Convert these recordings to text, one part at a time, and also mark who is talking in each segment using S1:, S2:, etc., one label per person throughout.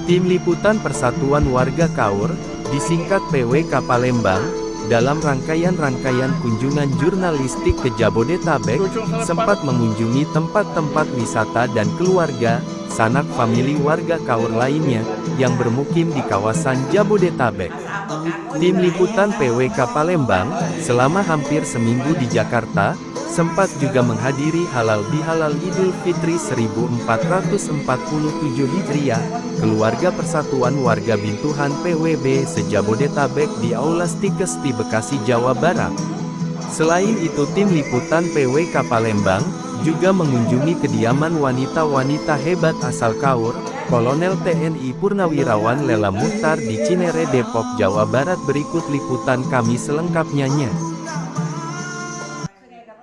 S1: Tim Liputan Persatuan Warga Kaur, disingkat PWK Palembang, dalam rangkaian-rangkaian kunjungan jurnalistik ke Jabodetabek, sempat mengunjungi tempat-tempat wisata dan keluarga, sanak famili warga Kaur lainnya, yang bermukim di kawasan Jabodetabek. Tim Liputan PWK Palembang, selama hampir seminggu di Jakarta, sempat juga menghadiri halal bihalal Idul Fitri 1447 Hijriah, Keluarga Persatuan Warga Bintuhan PWB se-Jabodetabek di Aula Stikes di Bekasi, Jawa Barat. Selain itu, tim Liputan PWK Palembang juga mengunjungi kediaman wanita-wanita hebat asal Kaur, Kolonel TNI Purnawirawan Lela Muchtar di Cinere, Depok, Jawa Barat. Berikut liputan kami selengkapnya.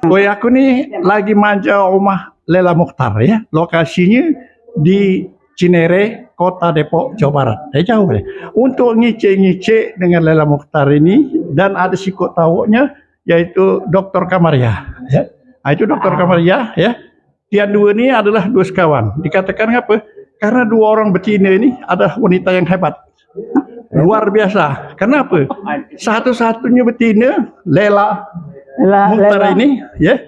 S2: Boy, aku nih lagi manja rumah Lela Muchtar ya. Lokasinya di Cinere, Kota Depok, Jawa Barat. Jauh ya. Untuk ngice dengan Lela Muchtar ini, dan ada psikot taunya yaitu Dr. Kamaria ya. Nah, itu Dr. Kamaria ya. Dia dua ini adalah dua sekawan. Dikatakan apa? Karena dua orang betina ini adalah wanita yang hebat. Luar biasa. Kenapa? Satu-satunya betina Lela Muchtar ini ya,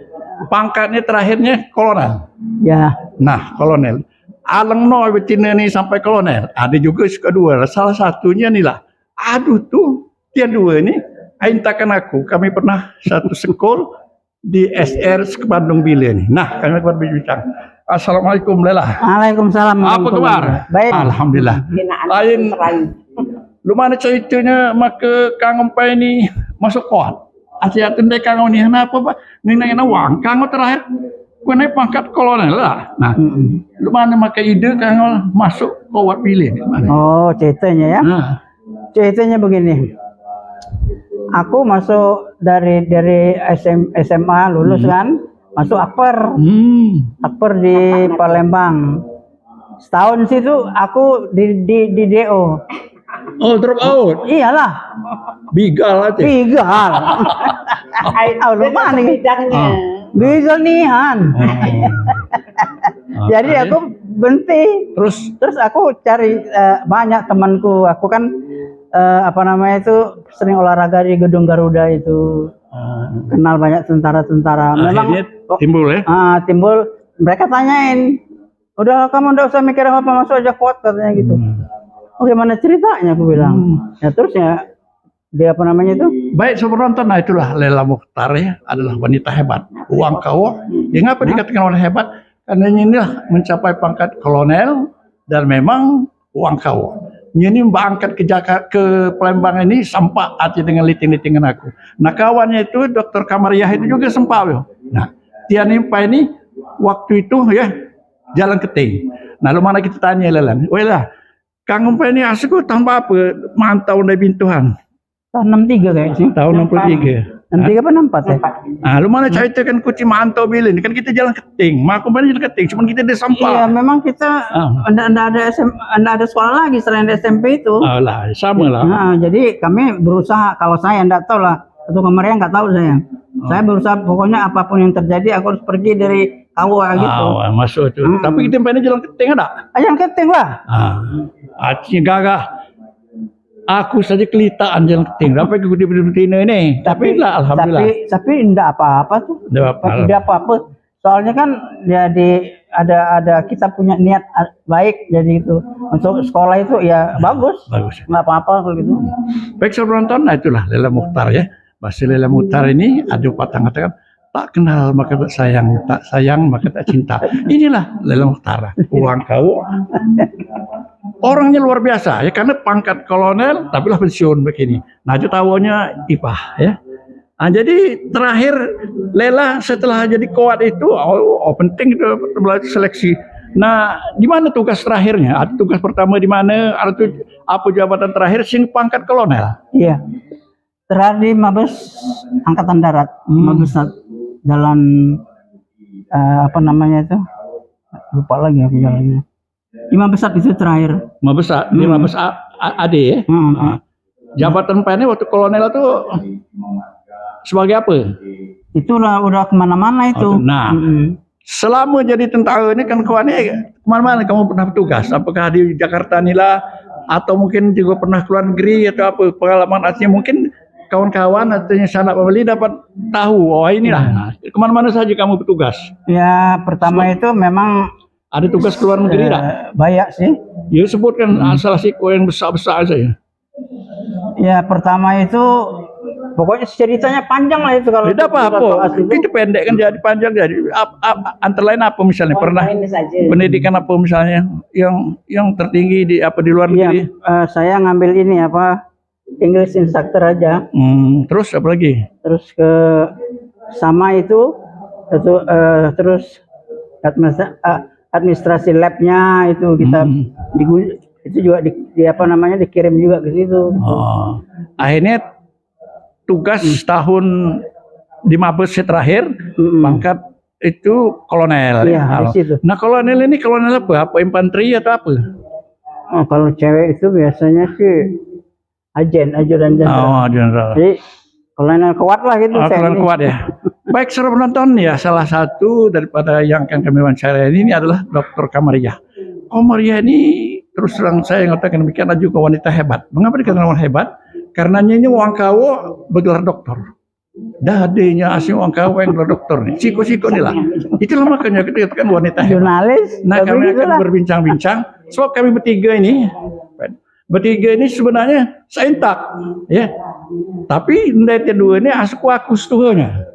S2: pangkatnya terakhirnya kolonel.
S3: Ya.
S2: Nah, kolonel. Aleng no betina nih sampai kolonel. Ada juga kedua. Salah satunya nih lah. Aduh tuh, dia dua ini aintakan aku. Kami pernah satu sekolah di SR ke Bandung Bile nih. Nah, kami berbincang. Assalamualaikum Lela.
S3: Waalaikumsalam.
S2: Apa kabar?
S3: Baik.
S2: Alhamdulillah. Lain. Lu mana ceritanya maka Kang Empai ini masuk kuat? Asyik tendai kang ni kenapa pak? Nina wang kang terakhir kau naik pangkat kolonel lah. Nah, lu mana maka ide kang masuk kuat pilih?
S3: Oh, ceritanya ya.
S2: Nah.
S3: Ceritanya begini. Aku masuk dari SMA lulus kan, masuk Akper. Akper di Palembang. Setahun situ aku di DO.
S2: Oh, drop out.
S3: Iyalah.
S2: Bigal aja.
S3: Bigal. Ayo mana nih? Bigal nihan. Jadi aku berhenti. Terus aku cari banyak temanku. Aku kan itu sering olahraga di Gedung Garuda itu. Kenal banyak tentara-tentara. Memang
S2: timbul ya?
S3: Timbul. Mereka tanyain, udah kamu nggak usah mikir apa, masuk aja kuat katanya gitu. Oh, gimana ceritanya aku bilang. Ya terus ya dia itu?
S2: Baik, penonton, nah itulah Lela Muchtar ya, adalah wanita hebat. Uang kau, ya ngapa dikatakan wanita hebat? Karena inilah mencapai pangkat kolonel dan memang uang kau. Ini berangkat ke Jakarta, ke Palembang ini sempat hati dengan liting-litingan aku. Nah kawannya itu Dr. Kamaria itu juga sempat. Nah dia nimpa ini waktu itu ya jalan keting. Nah lu mana kita tanya Lelan, wah Kang Empai ini asik tahun apa? Mantau dari Bintuhan.
S3: Tahun 63 kayaknya sih.
S2: Tahun 63.
S3: 63 apa 64 ya?
S2: Ah, lu mana cerita kan kuci mantau bilin, kan kita jalan keting. Mak Empai jalan keting, cuman kita di sampah.
S3: Iya, memang kita enggak ada sekolah lagi selain SMP itu.
S2: Ah lah, sama lah.
S3: Nah, jadi kami berusaha, kalau saya enggak tahu lah, Ketua Kamaria enggak tahu saya. Saya berusaha pokoknya apapun yang terjadi aku harus pergi dari Kawa gitu.
S2: Masuk itu. Tapi kita pengen jalan keting ada?
S3: Jalan keting lah.
S2: Aci gagah. Aku saja kelitaan jalan keting. Sampai ke betina ini. Tapi lah alhamdulillah.
S3: Tapi enggak apa-apa tuh. Tidak apa-apa. Soalnya kan ya ada kita punya niat baik, jadi itu untuk sekolah itu ya bagus. Enggak apa-apa kalau gitu.
S2: Baik penonton, nah itulah Lela Muchtar ya. Bahasa Lela Muchtar ini ada patah katakan tak kenal maka tak sayang maka tak cinta. Inilah Lela Muchtar. Uang kau. Orangnya luar biasa ya, karena pangkat kolonel tapi lah pensiun begini. Nah itu tahunya IPA ya. Nah, jadi terakhir Lela setelah jadi kuat itu penting itu seleksi. Nah, di mana tugas terakhirnya? Ada tugas pertama di mana? Ada apa jabatan terakhir sing pangkat kolonel?
S3: Iya. Terakhir di Mabes Angkatan Darat. Mabes Jalan itu? Lupa lagi aku jalannya. Imam Besar itu terakhir.
S2: Imam Besar, Imam Besar AD ya. Jabatan PNI waktu kolonel itu sebagai apa?
S3: Itulah udah kemana-mana itu.
S2: Nah, selama jadi tentara ini kan kau ini kemana-mana kamu pernah bertugas? Apakah di Jakarta nila atau mungkin juga pernah keluar negeri atau apa pengalaman artinya mungkin kawan-kawan atau sanak pembeli dapat tahu oh inilah. Nah, kemana-mana saja kamu bertugas.
S3: Ya pertama itu memang
S2: Ada tugas keluar negeri tak?
S3: banyak sih.
S2: Ya sebutkan salah satu yang besar-besar saja.
S3: Ya pertama itu pokoknya ceritanya panjang lah itu kalau
S2: Tidak apa-apa. Itu pendek kan jadi panjang jadi. Antara lain apa misalnya pernah pendidikan apa misalnya yang tertinggi di apa di luar
S3: Iya,
S2: negeri?
S3: saya ngambil ini apa English instructor aja.
S2: Terus apa lagi?
S3: Terus ke sama itu terus administrasi labnya itu kita itu juga di apa namanya dikirim juga ke situ.
S2: Oh. Akhirnya tugas tahun di Mabes terakhir pangkat itu kolonel.
S3: Iya, di situ.
S2: Nah kolonel ini kolonel apa? Apa infanteri atau apa?
S3: Oh, kalau cewek itu biasanya sih ajudan jenderal.
S2: Oh jenderal.
S3: Jadi kolonel kuat lah gitu.
S2: Oh, kolonel kuat ya. Baik, saudara penonton ya, salah satu daripada yang akan kami wawancara ini adalah Dr. Kamaria. Kamaria ini terus terang saya mengatakan demikian juga wanita hebat. Mengapa dikatakan wanita hebat? Karena nyanyi wong kawo bergelar doktor. Dadenya asing wong kawo yang bergelar doktor nih. Siko-siko nih lah. Itulah makanya kita katakan wanita hebat.
S3: Jurnalis.
S2: Nah kami akan berbincang-bincang. Sebab kami bertiga ini sebenarnya saintak, ya. Tapi dari kedua ini aku setuhnya.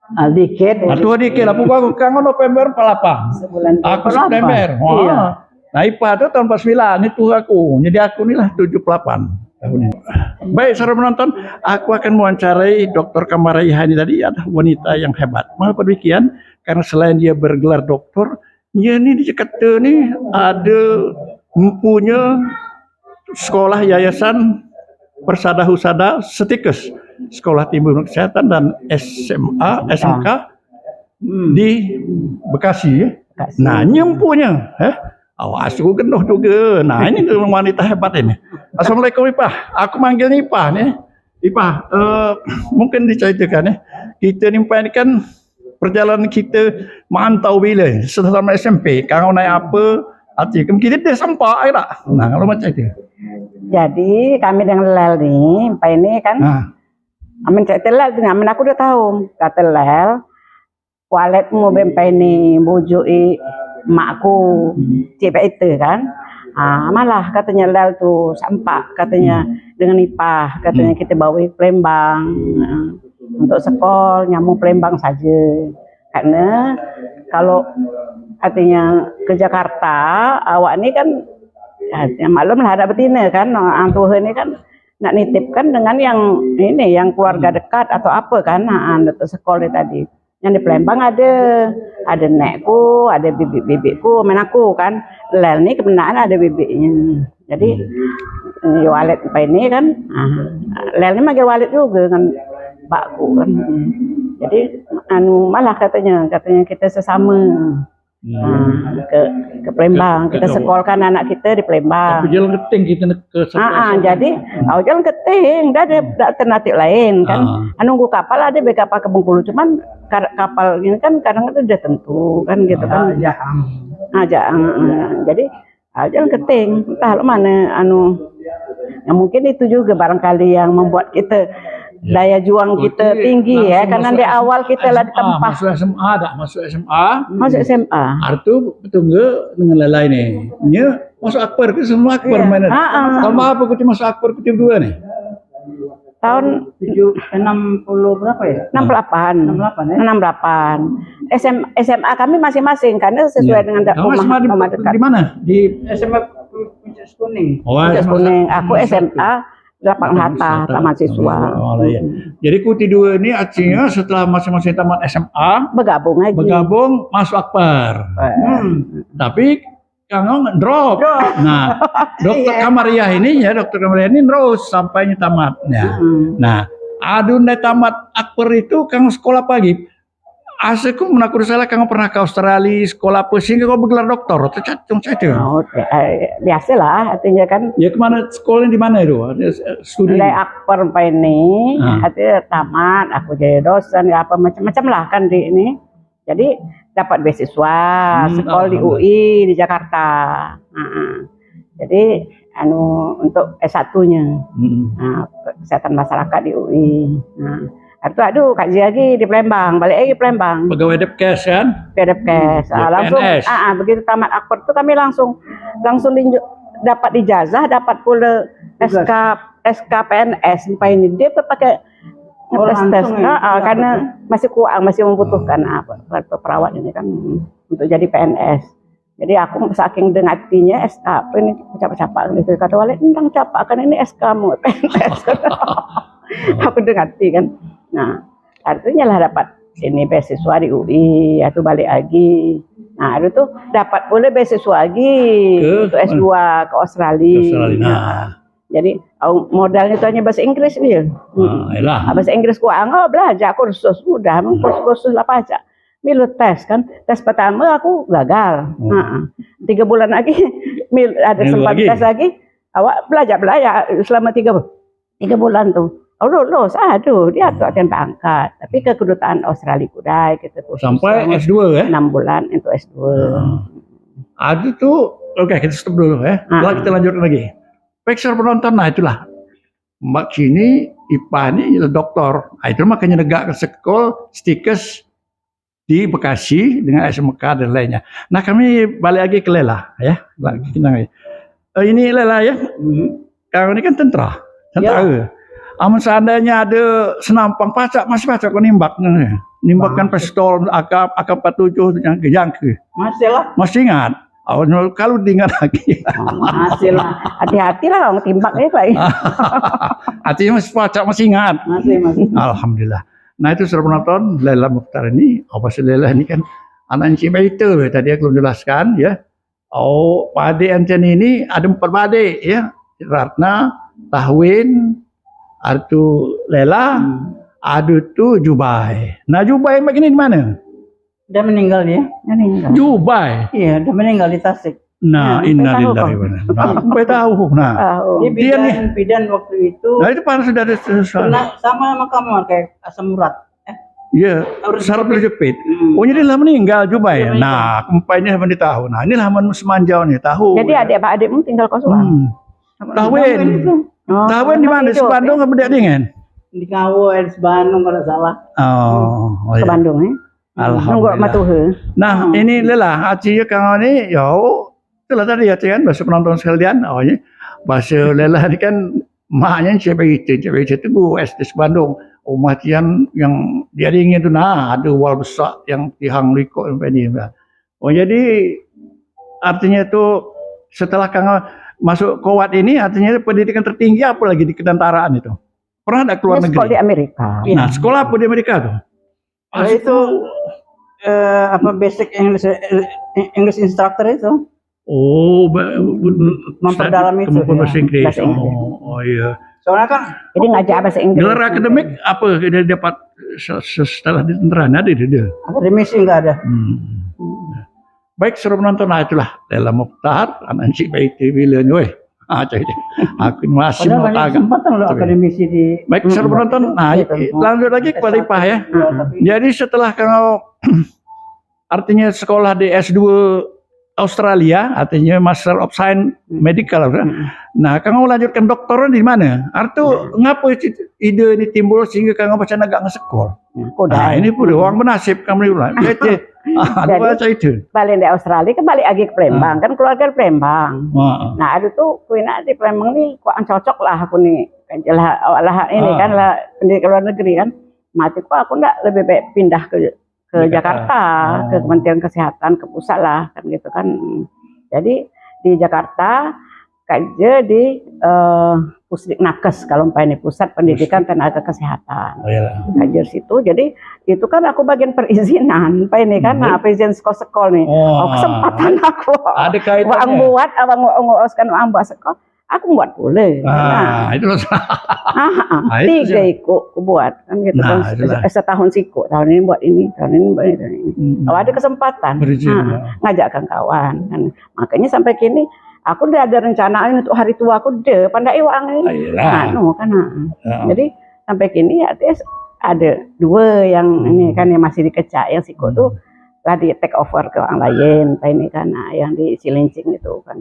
S3: Dikit.
S2: Atuh dikit lah, aku kangen November 48. Aku September. Wah.
S3: Iya.
S2: Nah IPA itu tahun 49 itu aku. Jadi aku inilah 78 tahun ini. Baik, saudara penonton, aku akan mewawancarai Dr. Kamaria ini tadi adalah wanita yang hebat. Mengapa demikian? Karena selain dia bergelar doktor, dia ini di Jakarta ini ada mempunyai sekolah yayasan Persada Husada Setikes, Sekolah Timbul Kesehatan dan SMA, SMK di Bekasi. Ya. Nah, nyempunya, awas aku genduh juga. Nah, ini wanita hebat ini. Assalamualaikum Ipah, aku manggilnya Ipah nih. Ipah, mungkin diceritakan ya. Kita ini kan perjalanan kita mantau bila selama SMP. Kalau naik apa? Artinya kita dia sampai tak? Nah, kalau macam itu.
S4: Jadi kami dengan Lel nih, Pak ini kan, amin cek telel, amin aku udah tahu, kata Lel, walet mau bempai ini bujui makku cipek itu kan, malah katanya Lel tuh sampah, katanya dengan Ipah, katanya kita bawa Palembang untuk sekolah nyamuk Palembang saja, karena kalau artinya ke Jakarta, awak ini kan ya, maklum lah ada betina kan, antuh ini kan nak nitipkan dengan yang ini, yang keluarga dekat atau apa kan, untuk sekolah tadi. Yang di Palembang ada nekku, ada bibik-bibikku, main aku kan, Lel ini kebenaran ada bibiknya. Jadi walet apa ini kan, Lel ini manggil walet juga kan, bakku kan. Jadi malah katanya kita sesama. Ke Palembang, kita sekolahkan anak kita di Palembang.
S2: Tapi jalan keting kita ke sekolah.
S4: Jadi jalan keting, dah ada alternatif lain kan. Nunggu kapal ada kapal ke Bengkulu, cuman kapal ini kan kadang itu udah tentu kan gitu kan. Jadi jalan keting, entah mana yang mungkin itu juga barangkali yang membuat kita daya juang kita tinggi ya, karena di awal kita lah di tempat
S2: masuk SMA
S4: masuk SMA
S2: artu betungga dengan lelai nih nya masuk akbar ke semua akbar mainan sama apa kita masuk akbar kutip dua nih
S3: tahun 60 berapa ya?
S4: 68 SMA kami masing-masing karena sesuai dengan rumah dekat.
S2: Di mana? Di
S3: SMA Puncak Kuning.
S4: Kuning. Aku SMA Lapang Hatta, taman siswa.
S2: Iya. Jadi kuti dua ini artinya setelah masing-masing tamat SMA bergabung masuk akbar. Tapi Kang drop. Nah, Dokter Kamaria ini ya, Dokter Kamaria ini terus sampai tamatnya. Nah, adun tamat akbar itu Kang sekolah pagi. Asyikku menakur salah Kang pernah ke Australia sekolah apa sehingga kau bergelar doktor atau cacing.
S4: Biasa lah artinya kan.
S2: Ya kemana sekolahnya di mana itu? Studi.
S4: Dari akbar sampai ini, artinya tamat, aku jadi dosen, apa macam-macam lah kan di ini. Jadi dapat beasiswa sekolah di
S2: alhamdulillah.
S4: UI di Jakarta. Jadi untuk S1-nya kesehatan masyarakat di UI. Itu kaji lagi di Palembang, balik lagi Palembang.
S2: Pegawai Depkes kan?
S4: Depkes.
S2: Ya,
S4: Langsung
S2: PNS.
S4: begitu tamat akpor itu kami langsung dapat ijazah, dapat pula SK PNS. Sampai ini dia pakai tes karena masih kurang, masih membutuhkan perawat ini kan untuk jadi PNS. Jadi aku saking dengatinya SK ini capak-capak gitu, kata Walid tentang capak kan ini SK mu PNS. Aku dengati kan. Nah artinya lah dapat ini beasiswa di UI, atau balik lagi. Nah itu tuh dapat boleh beasiswa lagi untuk S2 ke Australia. Nah, jadi modalnya itu hanya bahasa Inggris dia. Bahasa Inggris kurang, belajar kursus udah, kursus apa aja. Milu tes kan, tes pertama aku gagal. 3 bulan lagi ada sempat tes lagi. Awak belajar selama 3 bulan tuh. Lulus, dia tuh akan berangkat. Tapi ke kedutaan Australia kudai kita tuh.
S2: Sampai S2 ya?
S4: 6 bulan untuk S2.
S2: Ada tuh, oke kita stop dulu ya. Lalu kita lanjutkan lagi. Pekser penonton, nah itulah. Mbak Cini, IPA ini dokter. Nah, itu makanya negak ke sekolah stikes di Bekasi dengan SMK dan lainnya. Nah kami balik lagi ke Lela ya. Ini Lela ya. Kau ini kan tentara. Amun seandainya ada senampang pacak, masih pacak kau nimbakkan pistol AK-47 yang ke.
S4: Masih lah.
S2: Masih ingat? Kalau diingat lagi.
S4: Masih lah. Hati-hati lah orang timbak Pak.
S2: Artinya masih pacak, masih ingat.
S4: Masih.
S2: Alhamdulillah. Nah itu sudah penonton Lela Mukhtar ini. Apa sih Lela ini kan anak Encik Baita tadi aku menjelaskan ya. Pak adik Encik ini ada 4 adik ya. Ratna, Tahwin, Artu Lela, ada tuh Jubai. Nah Jubai begini di mana?
S3: Dia meninggal dia.
S2: Jubai.
S3: Iya, dia meninggal di Tasik.
S2: Nah, innalillahi wa inna ilaihi raji'un. Sampai tahu. Nah,
S3: dia bidan waktu itu.
S2: Nah itu pan sudah ada
S3: sama kamu kayak asam urat.
S2: Iya, sarap terjepit. Oh jadi lah meninggal Jubai. Nah, kempainya sampai tahu. Nah, inilah semanjau nih tahu.
S4: Jadi adik-adikmu tinggal kosong.
S2: Tahwin. Tahwin di mana? Di Bandung apa di Dingin?
S3: Di Kawen, di Bandung kalau salah.
S2: Oh,
S4: ke Bandung ya.
S2: Alhamdulillah. Nah, ini lelah aci kang ini ya itulah tadi ya kan bahasa penonton sekalian. Oh ini bahasa lelah ini kan maknya cewek itu gua SD Bandung. Umatian yang dia ingin itu ada wal besar yang tihang liko ini. Oh jadi artinya itu setelah kang masuk Kuwait ini artinya pendidikan tertinggi apa lagi di ketentaraan itu? Pernah ada keluar negeri?
S4: Sekolah di Amerika.
S2: Nah, sekolah apa di Amerika tuh?
S3: Itu basic English instructor itu.
S2: Oh,
S3: memperdalam itu.
S2: Bahasa Inggris. Oh iya.
S3: Soalnya kan
S4: jadi ngajar bahasa Inggris.
S2: Gelar akademik apa dia dapat setelah di tentara ada dia?
S3: Akademisi enggak ada.
S2: Baik, suruh menonton itulah Lela Mukhtar, anak Encik Baiti Wilan, weh. Aku masih mau agak.
S3: Kesempatan loh akademisi di.
S2: Baik, suruh menonton. Nah, lanjut lagi kepada IPA ya. Jadi setelah kau artinya sekolah di S2 Australia, artinya Master of Science Medical. Nah, kau lanjutkan doktoran di mana? Artu ngapa ide ini timbul sehingga kau baca agak ngesekol? Nah, ini pun orang bernasib kamu ulang. Jadi itu.
S4: Balik di Australia kan balik lagi ke Palembang, kan keluarga di Palembang. Nah, ada tuh kuina di Palembang nih kok cocok lah aku nih. Lah ini kan lah pendidikan luar negeri kan. Mati kok aku ndak lebih baik pindah ke Jakarta, ke Kementerian Kesehatan, ke pusat lah kan gitu kan. Jadi di Jakarta kerja di Pusdiknakes kalau ini Pusat Pendidikan Tenaga Kesehatan. Kerja situ. Jadi itu kan aku bagian perizinan, ini kan perizinan sekolah nih. Kesempatan aku.
S2: Ada kaitannya.
S4: Abang buat, nguruskan buat sekolah. Aku buat boleh.
S2: Itu loh.
S4: 3 ikut buat kan gitu kan. Setahun sikut, tahun ini buat ini, tahun ini buat ini. Kalau ada kesempatan, ngajak kawan. Kan. Makanya sampai kini aku udah ada rencana untuk hari tua aku deh pandai uang ini. Jadi sampai kini ya ada 2 yang ini kan yang masih dikecak yang sikut tuh lah di take over ke orang lain, ini kan yang di Cilincing itu kan.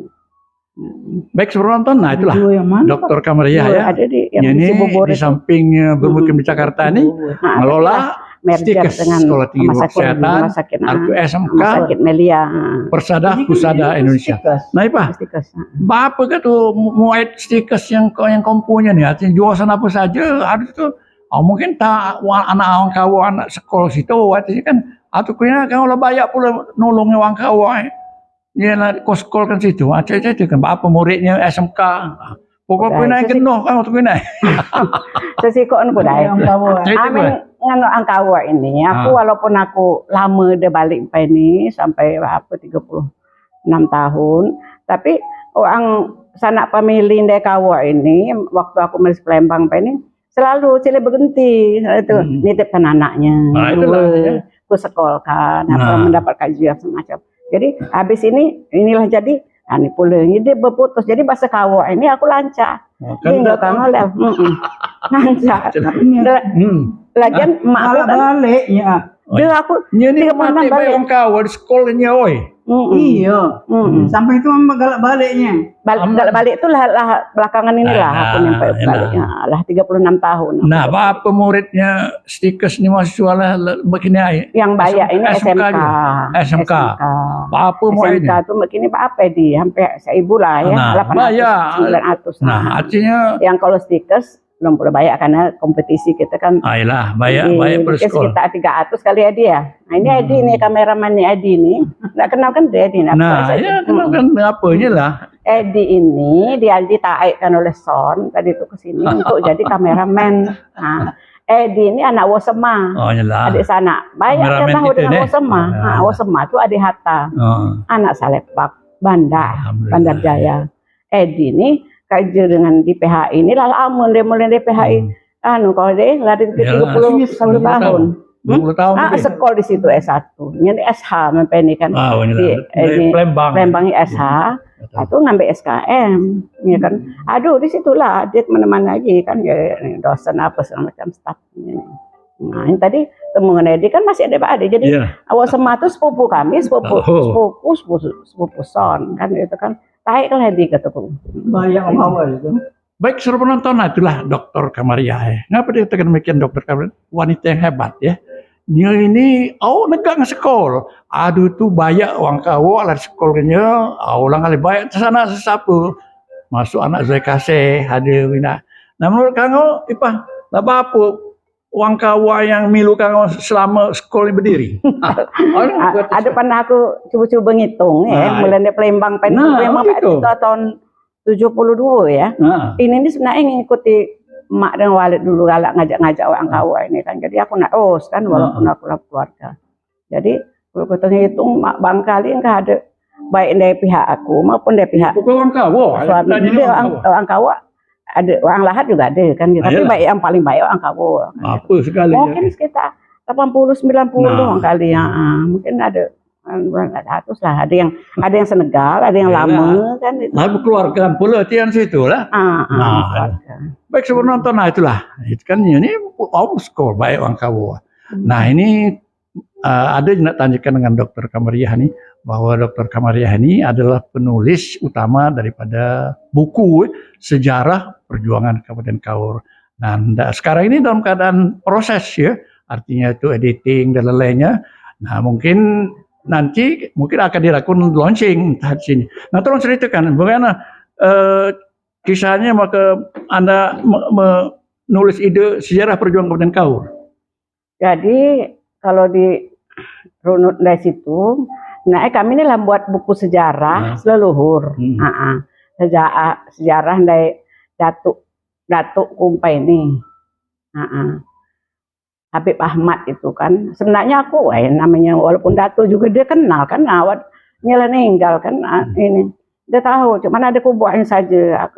S2: Baik, sebelum nonton, nah itulah
S3: Yang mana,
S2: Dokter Kamariah ya.
S4: Ada di yang
S2: Ini
S4: Cibubur
S2: di
S4: itu.
S2: samping bermukim di Jakarta ini mengelola
S4: merger
S2: Stikes
S4: dengan
S2: Sekolah Tinggi
S4: rumah sakit,
S2: Kesehatan,
S4: rumah
S2: SMK,
S4: rumah sakit Melia.
S2: Persada Pusada Indonesia. Nah, Pak,
S4: Stikes.
S2: apa kan tuh muat Stikes yang kompunya nih, artinya jualan apa saja ada tuh. Mungkin tak anak orang kawan anak sekolah situ, artinya kan atau kena kalau lah bayar pula nolongnya orang kawan. Dia nak kos-kol kan situ, itu kan apa muridnya SMK. Pokoknya kena kena kan waktu kena.
S4: Sesikon pun dah. Amin ngano angkawa ini. Aku walaupun aku lama dia balik ini sampai berapa 36 tahun, tapi orang sanak family ndai kawa ini waktu aku masih Palembang ini selalu cile berhenti itu nitipkan anaknya. Aku sekolahkan mendapat kajian semacam. Jadi habis inilah jadi ini pula ini dia berputus. Jadi bahasa kawa ini aku lancar. Dia enggak kangen lancar. Lagian mak aku kan
S3: balik ya.
S4: dia aku
S2: Ini
S4: dia
S2: mati bayar orang kawan di sekolahnya, oi.
S3: Iya. Sampai itu galak baliknya.
S4: Balik itu lah belakangan inilah aku nyampe balik. Lah 36 tahun.
S2: Nah, apa muridnya Stikes ini mahasiswa lah begini aja.
S4: Yang bayar ini SMK.
S2: SMK. Apa mau ini?
S4: SMK itu begini apa di hampir 1.000 lah ya.
S2: Nah,
S4: 800 900.
S2: Nah, artinya
S4: yang kalau Stikes belum perlu bayar karena kompetisi kita kan.
S2: ayolah, bayar per sekolah.
S4: Sekitar 300 kali Edi ya. Nah ini Edi nih kameramannya Edi nih. Nggak kenal kan dia Edi.
S2: Nah, ya kenal kan apanya lah.
S4: Edi ini dia ditaikkan oleh Son tadi itu ke sini untuk jadi kameramen. Nah, Edi ini anak Wosema.
S2: Oh, iyalah.
S4: Adik sana. Banyak yang tahu dengan Wosema. Nah, Wosema itu adik Hatta. Anak Salepak, Bandar Jaya. Edi ini kerja dengan di PHI ini lah lama dia mulai di PHI. Kalau dia lari ke 30 tahun.
S2: 20 tahun.
S4: Sekolah di situ S1. Ini SH sampai ini kan.
S2: Di
S4: Palembang SH. Itu ngambil SKM, ya kan. Aduh, disitulah dia kemana-mana lagi kan, ya, dosen apa segala macam staff. Nah, ini tadi temuan Edi kan masih ada Pak Ade. Jadi awal Sema itu sepupu kami, sepupu Son kan itu kan. Taik lah Edi kataku.
S3: Banyak awal itu.
S2: Baik, suruh penonton, nah itulah Dokter Kamariah. Ngapa dia tekan demikian Dokter Kamariah? Wanita yang hebat ya. Dia ini, negang sekolah. Aduh tuh banyak uang kau alat sekolahnya. Ulang kali banyak sana sesapu. Masuk anak saya kasih hadir bina. Nah menurut kamu, Ipah, apa uang kau yang milu kamu selama sekolah berdiri?
S4: Ada pernah aku coba-coba ngitung ya, mulai dari Palembang itu tahun 72 ya. Ini sebenarnya ngikuti emak dan Walid dulu galak ngajak-ngajak orang kawa ini kan. Jadi aku nak kan walaupun aku lah keluarga. Jadi kalau kita ngitung mak bangkali enggak ada baik dari pihak aku maupun dari pihak
S2: orang kawa.
S4: Suami dia orang kawa ada, orang lahat juga ada kan. Tapi baik yang paling baik orang kawa.
S2: Apa sekali.
S4: Mungkin sekitar 80-90 orang kali ya. Mungkin ada 100 lah, ada yang Senegal, ada yang lama kan itu.
S2: Nah, keluarga pula tian situ lah. Baik sebelum nonton, nah itulah. Itu kan ini sekolah baik orang kawa. Nah ini ada yang nak tanyakan dengan Dokter Kamariah nih, bahwa Dokter Kamariah ini adalah penulis utama daripada buku sejarah perjuangan Kabupaten Kaur. Nah sekarang ini dalam keadaan proses ya, artinya itu editing dan lain-lainnya. Nah mungkin nanti akan dilakukan launching di sini. Nah tolong ceritakan bagaimana kisahnya maka Anda menulis ide sejarah perjuangan Kabupaten Kaur. Jadi kalau di runut dari situ, nah kami ini lah buat buku sejarah leluhur. Sejarah dari Datuk Kumpai ini. Habib Ahmad itu kan sebenarnya aku namanya walaupun Datuk juga dia kenal kan awat nyala ninggal kan ini dia tahu cuman ada kuburan saja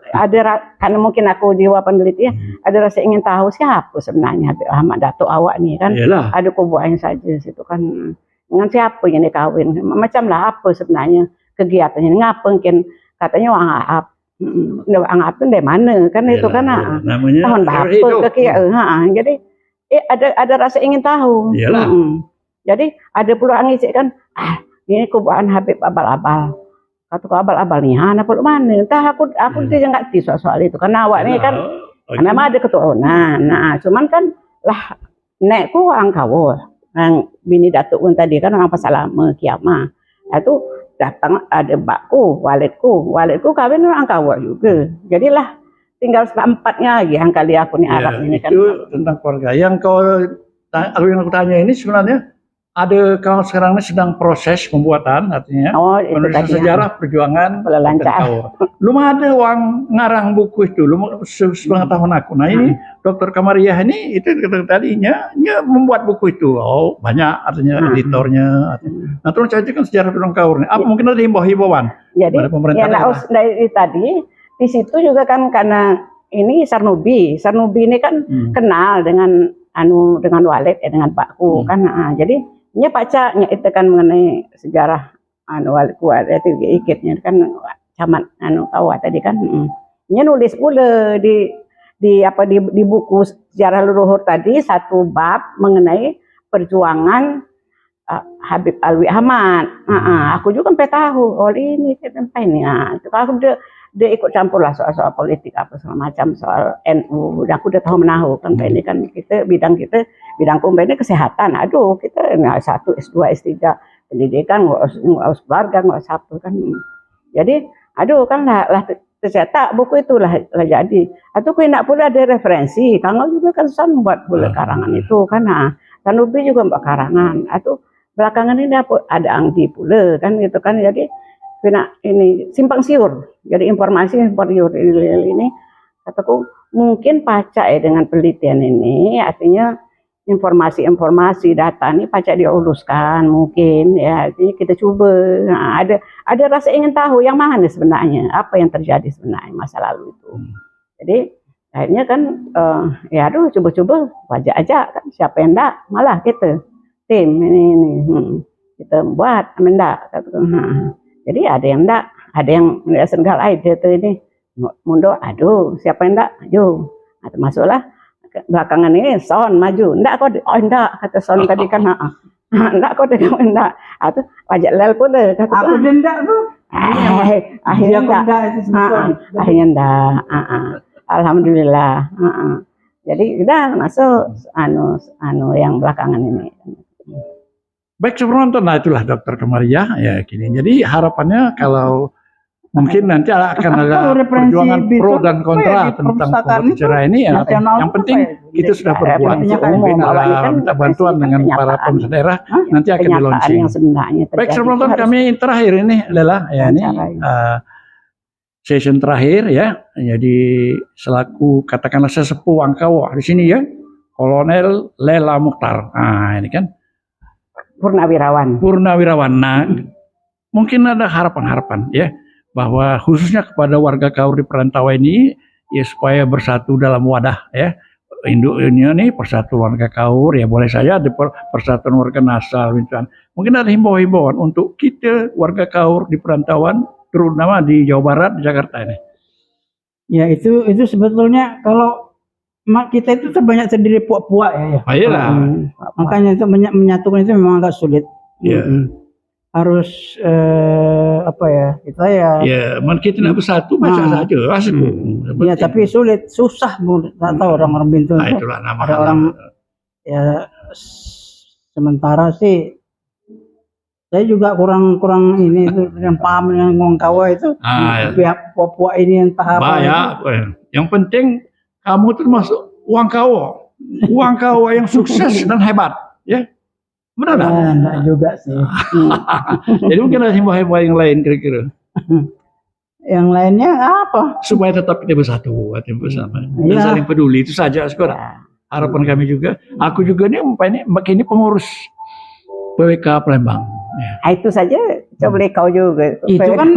S2: karena mungkin aku jiwa peneliti ada rasa ingin tahu siapa sebenarnya Habib Ahmad Datuk awak nih kan. Yalah. Ada kuburan saja situ kan dengan siapa yang dikawin macam lah apa sebenarnya kegiatannya ngapa mungkin katanya orang Arab. Orang Arab itu dari mana kan. Yalah, itu kan tahun berapa jadi ada rasa ingin tahu.
S4: Jadi ada pula orang ngicik kan, ini kuburan Habib abal-abal. Kata abal-abal nih, anak pula mana? Entah aku dia nggak tahu soal itu. Karena awak ini kan, memang ada keturunan. Nah, cuman kan lah, nekku orang Kawo, yang bini datuk pun tadi kan orang pasal lama kiamah. Itu datang ada bakku, walidku kawin orang Kawo juga. Jadilah tinggal seempatnya lagi yang kali aku nih Arab ini kan.
S2: Itu tentang keluarga. Yang yang aku tanya ini sebenarnya ada kalau sekarang ini sedang proses pembuatan, artinya penulisan sejarah perjuangan Kaur. Belum ada uang ngarang buku itu, belum setengah tahun aku. Nah ini Dr. Kamariah ini itu tadinya membuat buku itu. Oh banyak artinya editornya. Nah terus saya kan sejarah perjuangan Kaur. Apa mungkin ada himbauan
S4: jadi ya dari tadi di situ juga kan karena ini Sarnubi ini kan kenal dengan dengan Walid dengan Pakku kan. Jadi nya baca itu kan mengenai sejarah Walidku itu ikitnya kan camat Kawa tadi kan. Nya nulis pula di buku sejarah leluhur tadi satu bab mengenai perjuangan Habib Alwi Ahmad. Aku juga sampai tahu ini sampai ini. Itu aku dia ikut campur lah soal politik apa segala macam soal NU. Dan aku udah tahu menahu kan ini kan bidang ini kesehatan. Aduh kita S1, S2, S3 pendidikan ngurus keluarga ngurus apa kan. Jadi aduh kan lah tercetak buku itu lah jadi. Atau nak pula ada referensi. Kalau juga kan San buat pula karangan itu kan. Sanubi juga buat karangan. Atau belakangan ini ada Angdi pula kan gitu kan. Jadi ini simpang siur. Jadi informasi simpang siur ini kataku mungkin pacak dengan penelitian ini artinya informasi data ini pacak diuluskan mungkin ya. Jadi kita coba ada rasa ingin tahu yang mana sebenarnya apa yang terjadi sebenarnya masa lalu itu. Jadi akhirnya kan ya aduh coba-coba wajah aja kan siapa yang enggak malah kita tim ini kita buat mendak jadi ada yang enggak, ada yang segala ide ini mundur, aduh siapa yang enggak, ayo, masuklah belakangan ini Son maju, enggak kok, enggak kata Son tadi kan, enggak kok dia enggak, atau wajah Lel pun deh, kata
S3: aku enggak tuh,
S4: akhirnya enggak, alhamdulillah, jadi udah masuk yang belakangan ini.
S2: Baik penonton, nah itulah Dr. Kamariah ya gini. Jadi harapannya kalau mungkin nanti akan ada perjuangan pro dan kontra tentang pembicaraan ini ya. Yang penting itu sudah berbuat. Mungkin minta bantuan dengan para pemerintah daerah nanti akan di launching. Baik penonton, kami terakhir ini adalah ya ini session terakhir ya. Jadi selaku katakanlah sesepuh Wangkawo di sini ya, Kolonel Lela Mukhtar. Nah ini kan. Purnawirawan. Nah, mungkin ada harapan-harapan ya bahwa khususnya kepada warga Kaur di perantauan ini ya supaya bersatu dalam wadah ya. Ini persatuan warga Kaur ya boleh saja ada persatuan warga Nasal misalnya. Mungkin ada himbauan untuk kita warga Kaur di perantauan terutama di Jawa Barat di Jakarta ini.
S3: Ya itu sebetulnya kalau kita itu terbanyak terdiri puak-puak ya.
S2: Iyalah.
S3: Makanya itu menyatukan itu memang agak sulit. Harus apa ya kita ya.
S2: Ya, kita tidak bersatu macam saja.
S3: Ya tapi sulit, susah tak tahu orang-orang Bintu.
S2: Itulah nama
S3: ada orang ya sementara sih. Saya juga kurang ini itu yang paham yang ngomong Kawa itu. Pihak puak-puak ini entah apa.
S2: Yang penting kamu termasuk Wangkawo yang sukses dan hebat, ya benar tak?
S3: Enggak juga sih.
S2: Jadi mungkin ada himbauan yang lain kira-kira.
S3: Yang lainnya apa?
S2: Supaya tetap kita bersatu, bersama dan saling peduli itu saja sekarang. Harapan kami juga. Aku juga ini pengurus PWK Palembang.
S4: Itu saja coba kau juga.
S3: Itu kan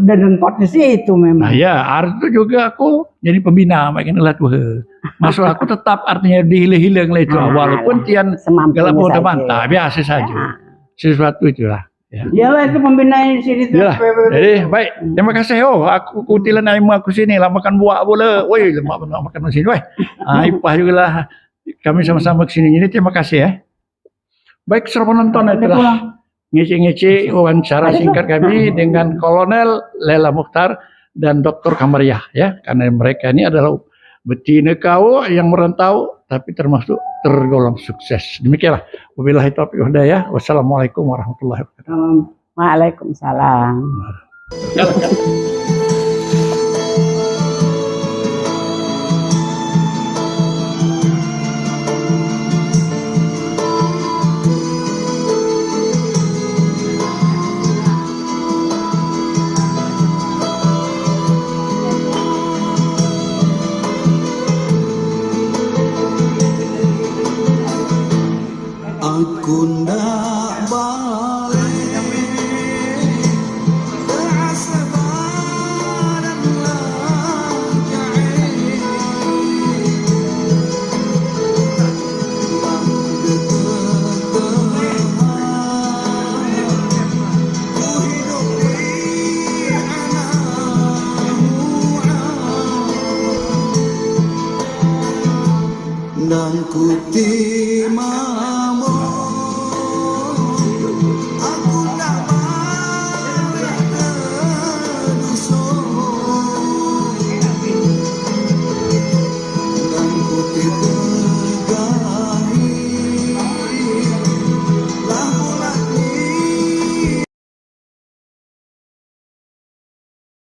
S3: dan potensi itu memang.
S2: Arti itu juga aku jadi pembina makin lah tuh. Maksud aku tetap artinya dihilang lah itu walaupun tian galak mau terbantah biasa saja. Sesuatu itulah.
S3: Iyalah itu pembina di sini tuh.
S2: Jadi baik, terima kasih aku kutilan aimu aku sini lah makan buah boleh. Woi, lemak makan sini woi. Ipah juga lah kami sama-sama ke sini. Jadi terima kasih ya. Baik, saudara penonton, itulah ngisi-ngisi wawancara singkat kami dengan Kolonel Lela Mukhtar dan Dr. Kamariah ya, karena mereka ini adalah betina kau yang merantau tapi termasuk tergolong sukses. Demikianlah. Wabillahi taufiq wal hidayah. Wassalamualaikum warahmatullahi wabarakatuh.
S4: Waalaikumsalam.
S5: Aku ndak balik terasa badan lanjai ku hidup di anakmu dan ku